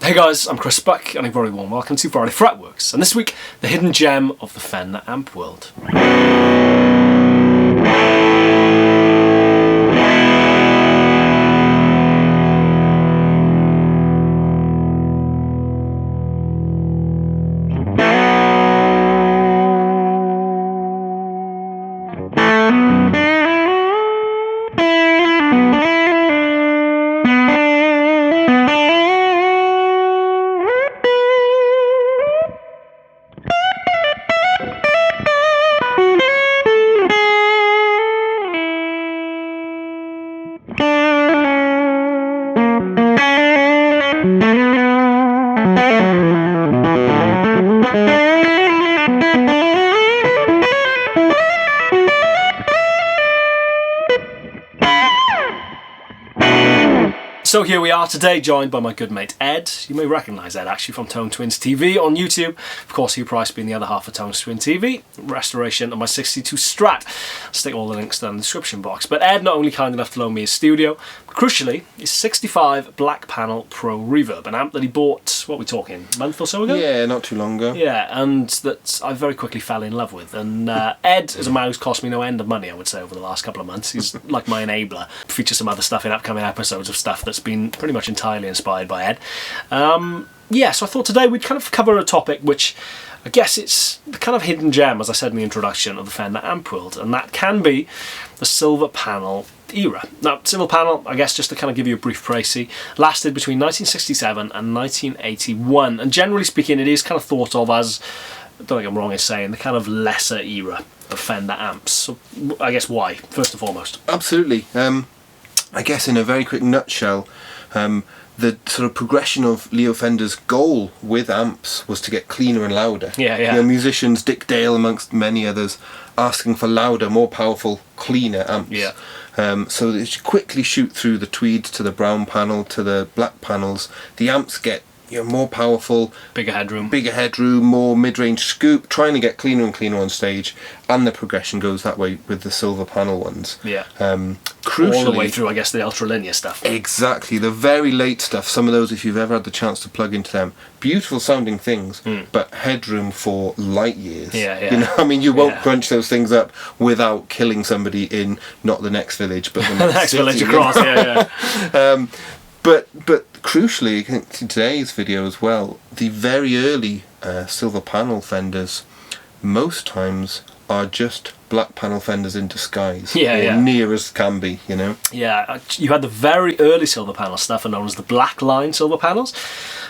Hey guys, I'm Chris Buck and a very warm welcome to Friday Fretworks, and this week, the hidden gem of the Fender amp world. So here we are today, joined by my good mate Ed. You may recognise Ed actually from Tone Twins TV on YouTube. Of course, Hugh Price being the other half of Tone Twins TV, restoration of my 62 Strat. I'll stick all the links down in the description box. But Ed not only kind enough to loan me his studio, but crucially, his 65 Black Panel Pro Reverb, an amp that he bought, what are we talking, a month or so ago? Yeah, not too long ago. Yeah, and that I very quickly fell in love with. And Ed is a man who's cost me no end of money, I would say, over the last couple of months. He's like my enabler. Features some other stuff in upcoming episodes of stuff that's been pretty much entirely inspired by Ed. Yeah, so I thought today we'd kind of cover a topic which I guess it's the kind of hidden gem, as I said in the introduction, of the Fender amp world, and that can be the silver panel era. Now, silver panel, I guess just to kind of give you a brief précis, lasted between 1967 and 1981, and generally speaking it is kind of thought of as, I don't think I'm wrong in saying, the kind of lesser era of Fender amps. So I guess why, first and foremost? Absolutely. I guess in a very quick nutshell, the sort of progression of Leo Fender's goal with amps was to get cleaner and louder. Yeah. You know, musicians, Dick Dale amongst many others, asking for louder, more powerful, cleaner amps. Yeah. So they should quickly shoot through the tweeds to the brown panel to the black panels. The amps get more powerful, bigger headroom, more mid-range scoop, trying to get cleaner and cleaner on stage, and the progression goes that way with the silver panel ones. Yeah. Crucially, all the way through, I guess, the ultra linear stuff. Exactly, the very late stuff. Some of those, if you've ever had the chance to plug into them, beautiful sounding things, but headroom for light years. Yeah. You know, I mean, you won't crunch those things up without killing somebody in not the next village, but the next city, village across. Yeah. But crucially, in today's video as well, the very early silver panel Fenders most times are just black panel Fenders in disguise. Yeah. Near as can be, you know. Yeah, you had the very early silver panel stuff, and known as the black line silver panels,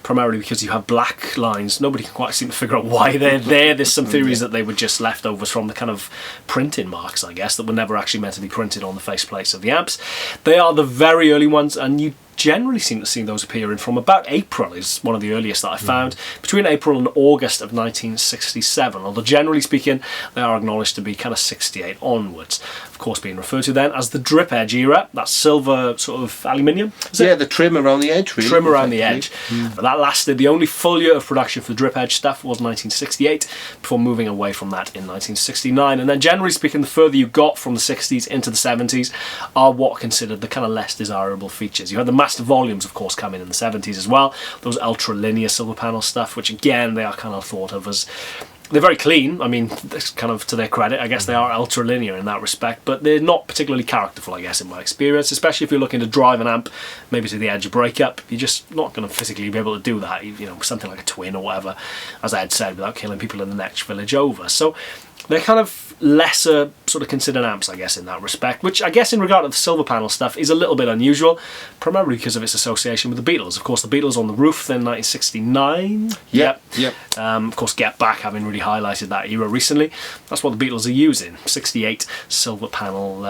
primarily because you have black lines. Nobody can quite seem to figure out why they're there. There's some theories that they were just leftovers from the kind of printing marks, I guess, that were never actually meant to be printed on the faceplates of the amps. They are the very early ones, and you generally seem to see those appearing from about April is one of the earliest that I found, between April and August of 1967, although generally speaking they are acknowledged to be kind of 68 onwards, of course being referred to then as the drip edge era. That's silver sort of aluminium, the trim around the edge, really. Trim around the edge. But that lasted, the only full year of production for the drip edge stuff was 1968, before moving away from that in 1969. And then generally speaking, the further you got from the 60s into the 70s are what are considered the kind of less desirable features. You had the master volumes, of course, coming in the 70s as well, those ultra linear silver panel stuff, which again they are kind of thought of as, they're very clean. I mean, that's kind of to their credit, I guess they are ultra linear in that respect, but they're not particularly characterful, I guess, in my experience, especially if you're looking to drive an amp maybe to the edge of breakup. You're just not going to physically be able to do that, you know, something like a twin or whatever, as I had said, without killing people in the next village over. So they're kind of lesser sort of considered amps, I guess, in that respect, which I guess in regard to the silver panel stuff is a little bit unusual, primarily because of its association with the Beatles. Of course, the Beatles on the Roof in 1969. Yep. Of course, Get Back having really highlighted that era recently. That's what the Beatles are using. 68 silver panel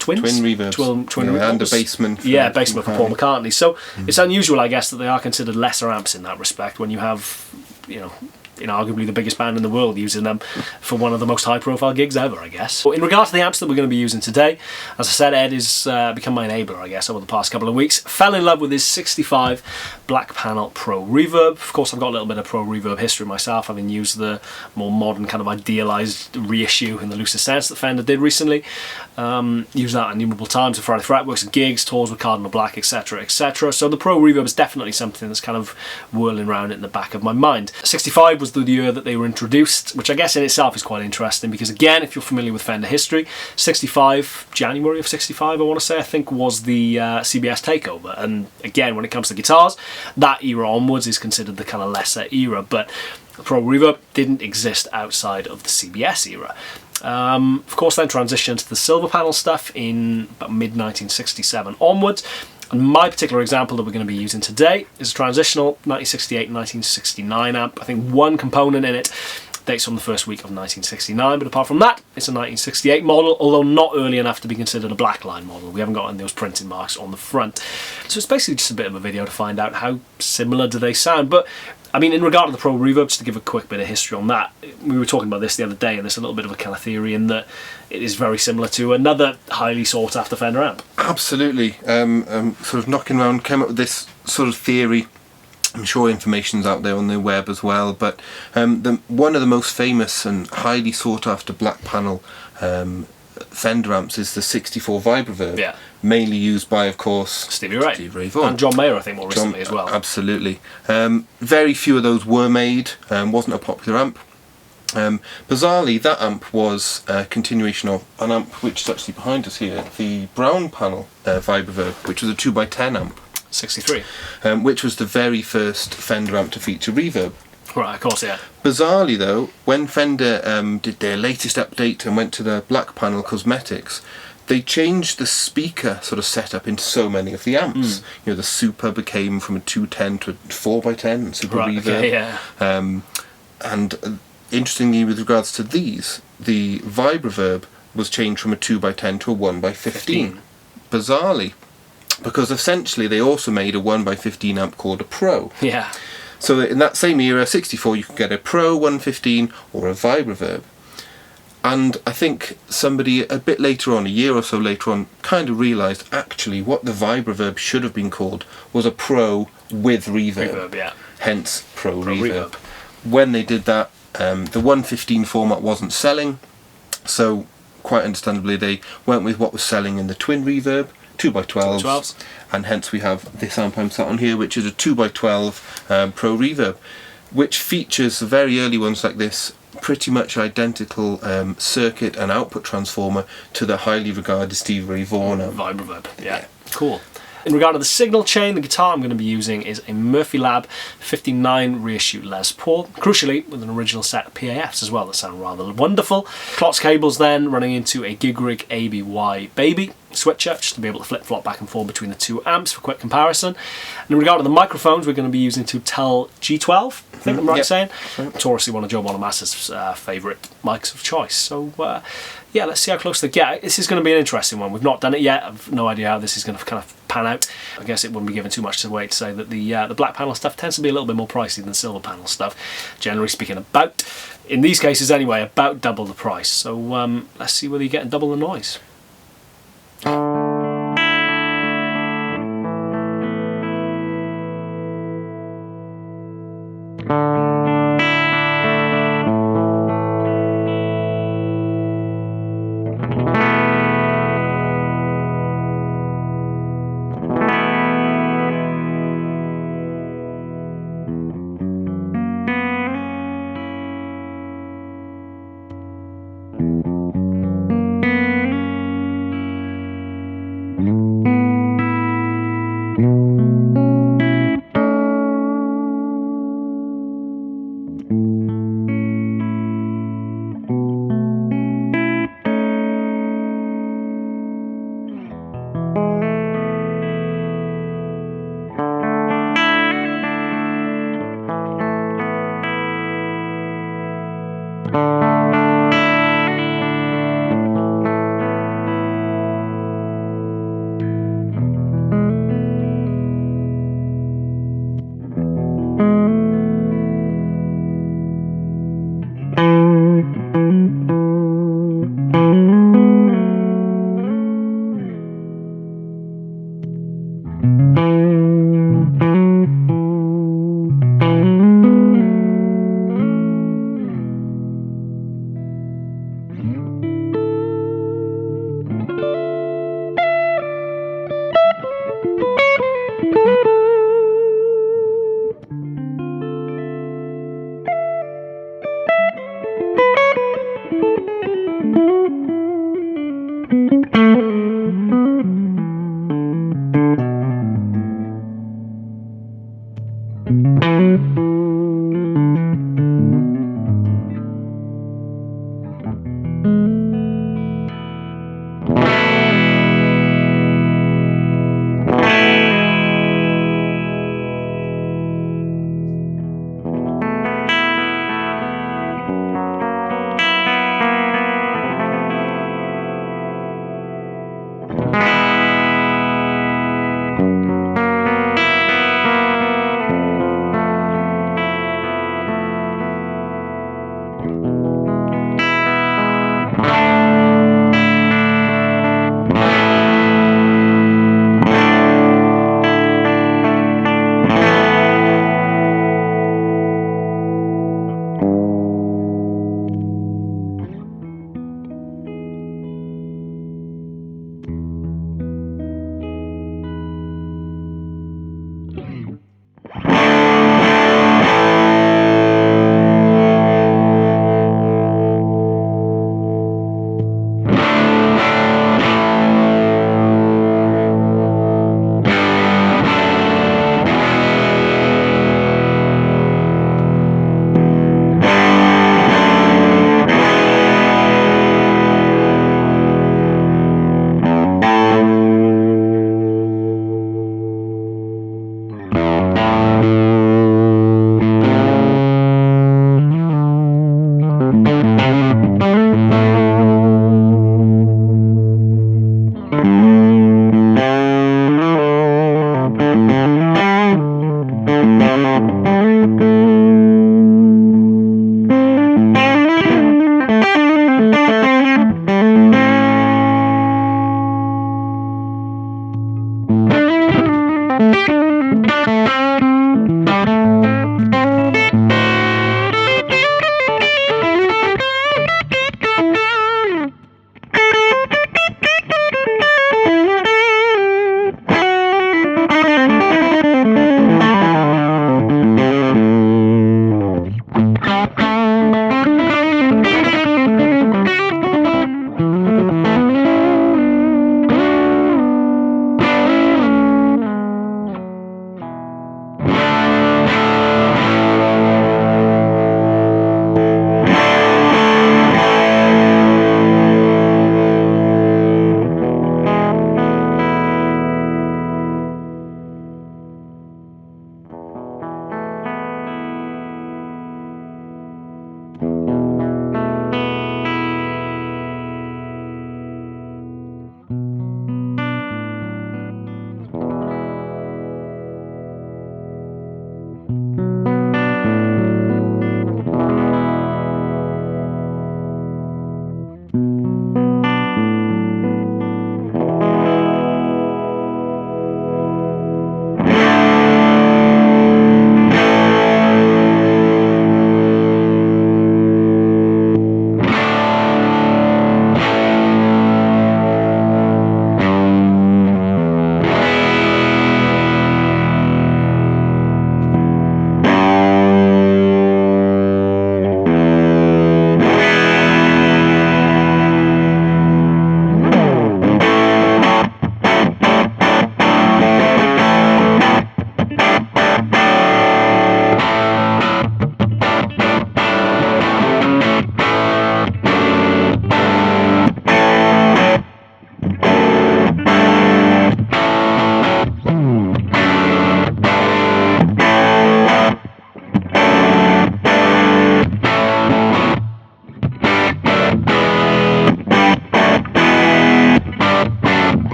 twins. Twin reverbs. Twin reverbs. And a basement. Basement for Paul McCartney. So it's unusual, I guess, that they are considered lesser amps in that respect when you have, you know, arguably the biggest band in the world using them for one of the most high-profile gigs ever, I guess. But in regard to the amps that we're going to be using today, as I said, Ed has become my enabler, I guess, over the past couple of weeks. Fell in love with his 65 Black Panel Pro Reverb. Of course, I've got a little bit of Pro Reverb history myself, having used the more modern kind of idealised reissue in the looser sense that Fender did recently. Used that innumerable times for Friday Fretworks and gigs, tours with Cardinal Black, etc, etc. So the Pro Reverb is definitely something that's kind of whirling around in the back of my mind. 65 was the year that they were introduced, which I guess in itself is quite interesting because, again, if you're familiar with Fender history, 65, January of 65 I want to say, I think was the CBS takeover, and again when it comes to guitars, that era onwards is considered the kind of lesser era, but the Pro Reverb didn't exist outside of the CBS era. Of course then transitioned to the silver panel stuff in about mid-1967 onwards. And my particular example that we're going to be using today is a transitional 1968-1969 amp. I think one component in it dates from the first week of 1969, but apart from that, it's a 1968 model, although not early enough to be considered a blackline model. We haven't got any of those printing marks on the front. So it's basically just a bit of a video to find out how similar do they sound. But I mean, in regard to the Pro Reverb, just to give a quick bit of history on that, we were talking about this the other day, and there's a little bit of a kind of theory in that it is very similar to another highly sought after Fender amp. Absolutely. Sort of knocking around, came up with this sort of theory. I'm sure information's out there on the web as well, but one of the most famous and highly sought after black panel Fender amps is the 64 Vibroverb. Yeah. Mainly used by, of course, Stevie Ray Vaughan. And John Mayer, I think, more recently as well. Absolutely. Very few of those were made. Wasn't a popular amp. Bizarrely, that amp was a continuation of an amp which is actually behind us here, the brown panel Vibroverb, which was a 2x10 amp. 63. Which was the very first Fender amp to feature reverb. Right, of course, yeah. Bizarrely though, when Fender did their latest update and went to the black panel cosmetics, they changed the speaker sort of setup into so many of the amps. You know, the Super became from a 210 to a 4x10 Super Right, reverb. okay, yeah. And interestingly, with regards to these, the Vibroverb was changed from a 2x10 to a 1x15. Bizarrely. Because essentially they also made a 1x15 amp called a Pro. Yeah. So in that same era, 64, you could get a Pro 115 or a Vibroverb. And I think somebody a bit later on, a year or so later on, kind of realised actually what the Vibroverb should have been called was a Pro with reverb. Reverb, yeah. Hence Pro Reverb. When they did that, the 115 format wasn't selling, so quite understandably they went with what was selling in the twin reverb, 2x12s, and hence we have this amp I'm sat on here, which is a 2x12 Pro Reverb, which features the very early ones like this pretty much identical circuit and output transformer to the highly regarded Stevie Ray Vaughan amp. Vibroverb, yeah. Cool. In regard to the signal chain, the guitar I'm going to be using is a Murphy Lab 59 reissue Les Paul, crucially with an original set of PAFs as well that sound rather wonderful. Klotz cables then running into a Gigrig ABY Baby switcher just to be able to flip-flop back and forth between the two amps for quick comparison. And in regard to the microphones, we're going to be using two Tel G12, I think I'm right saying. Notoriously one of Joe Bonamassa's favourite mics of choice. So yeah, let's see how close they get. This is going to be an interesting one. We've not done it yet. I've no idea how this is going to kind of pan out. I guess it wouldn't be given too much away to say that the black panel stuff tends to be a little bit more pricey than silver panel stuff. Generally speaking, about, in these cases anyway, about double the price. So let's see whether you're getting double the noise.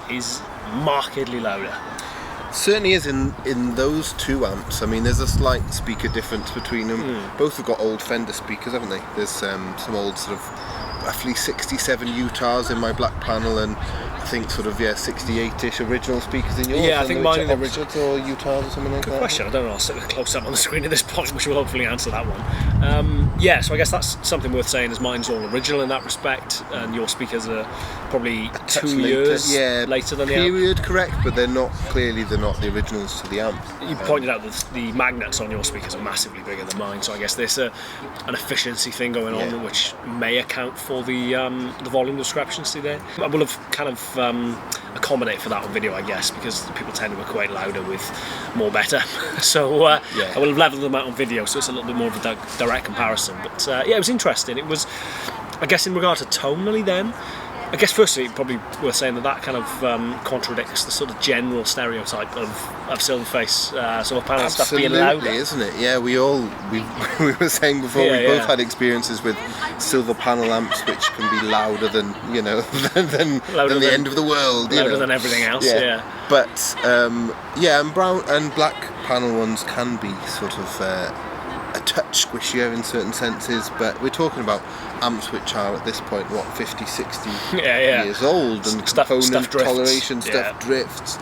is markedly louder. Certainly is in those two amps. I mean, there's a slight speaker difference between them. Both have got old Fender speakers, haven't they? There's some old sort of roughly 67 Utahs in my black panel and a think sort of 68ish original speakers in yours. Yeah, I think mine are the Oxfords or Utahs or something like that. Good question. I don't know. I'll sit with a close up on the screen at this point, which will hopefully answer that one. So I guess that's something worth saying. Is mine's all original in that respect, and your speakers are probably 2 years later than the amp. Period correct, but they're not the originals to the amp. You pointed out that the magnets on your speakers are massively bigger than mine, so I guess there's an efficiency thing going on, which may account for the volume discrepancy there. I will have kind of accommodate for that on video, I guess, because people tend to equate louder with more better. So I will have leveled them out on video, so it's a little bit more of a direct comparison. But it was interesting. It was, I guess, in regard to tonally then, I guess firstly probably worth saying that kind of contradicts the sort of general stereotype of Silverface sort of panel stuff being louder, isn't it? Yeah, we were saying before we both had experiences with silver panel amps which can be louder than than the end of the world, louder than everything else. But and brown and black panel ones can be sort of a touch squishier in certain senses, but we're talking about amps which are at this point 50, 60 years old, and component toleration stuff drifts.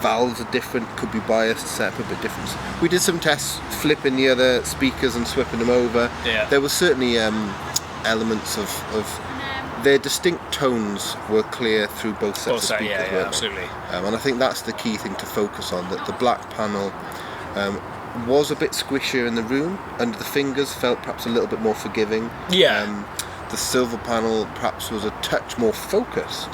Valves are different, could be biased, set up a bit different. We did some tests flipping the other speakers and swapping them over. There was certainly elements of their distinct tones were clear through both sets of speakers. Absolutely. And I think that's the key thing to focus on, that the black panel was a bit squishier in the room, under the fingers felt perhaps a little bit more forgiving. The silver panel perhaps was a touch more focused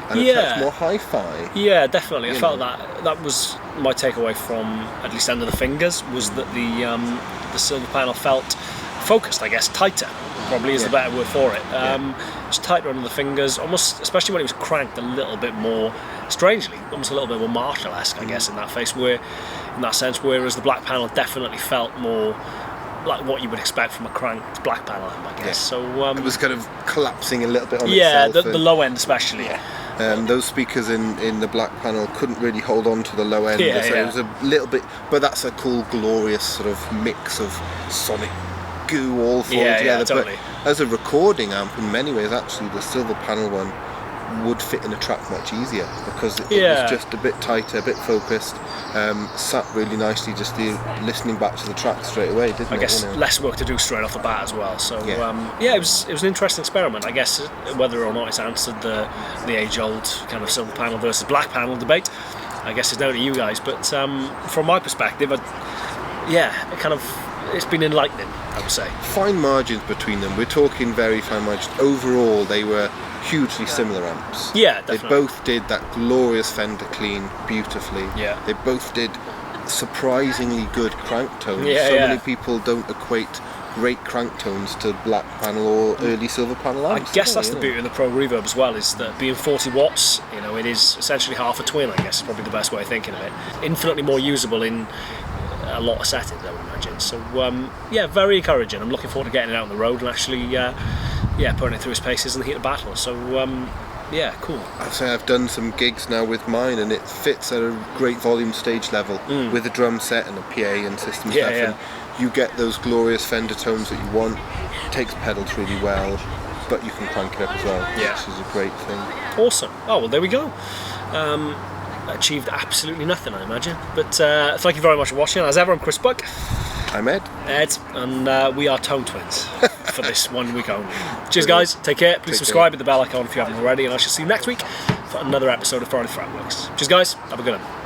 and a touch more hi-fi. Yeah, definitely. I felt that was my takeaway from at least under the fingers, was that the silver panel felt focused, I guess, tighter probably is the better word for it. It's tighter under the fingers, almost, especially when it was cranked a little bit more, strangely, almost a little bit more Marshall-esque, I guess, in that sense, whereas the black panel definitely felt more like what you would expect from a cranked black panel, I guess. So it was kind of collapsing a little bit on itself. The low end especially. Those speakers in the black panel couldn't really hold on to the low end, so it was a little bit, but that's a cool, glorious sort of mix of sonic goo all falling together. Totally. But as a recording amp, in many ways, actually the silver panel one would fit in a track much easier, because it was just a bit tighter, a bit focused, sat really nicely, just listening back to the track straight away, didn't it? I guess less work to do straight off the bat as well. So it was an interesting experiment. I guess whether or not it's answered the age-old kind of silver panel versus black panel debate, I guess it's down to you guys. But from my perspective, it's been enlightening, I would say. Fine margins between them. We're talking very fine margins. Overall, they were hugely similar amps. Yeah, definitely. They both did that glorious Fender clean beautifully. Yeah. They both did surprisingly good crank tones. Many people don't equate great crank tones to black panel or early silver panel amps. I guess that's the beauty of the Pro Reverb as well, is that being 40 watts, it is essentially half a twin, I guess, is probably the best way of thinking of it. Infinitely more usable in a lot of settings, I would imagine. So very encouraging. I'm looking forward to getting it out on the road and actually putting it through its paces in the heat of battle. So cool. I'd say I've done some gigs now with mine, and it fits at a great volume stage level with a drum set and a PA and system stuff. And you get those glorious Fender tones that you want. It takes pedals really well, but you can crank it up as well, which is a great thing. Awesome. Oh well, there we go. Achieved absolutely nothing, I imagine. But thank you very much for watching. As ever, I'm Chris Buck. I'm Ed. And we are Tone Twins for this 1 week only. Cheers, guys. Take care. Please subscribe, hit the bell icon if you haven't already, and I shall see you next week for another episode of Friday Fretworks. Cheers, guys. Have a good one.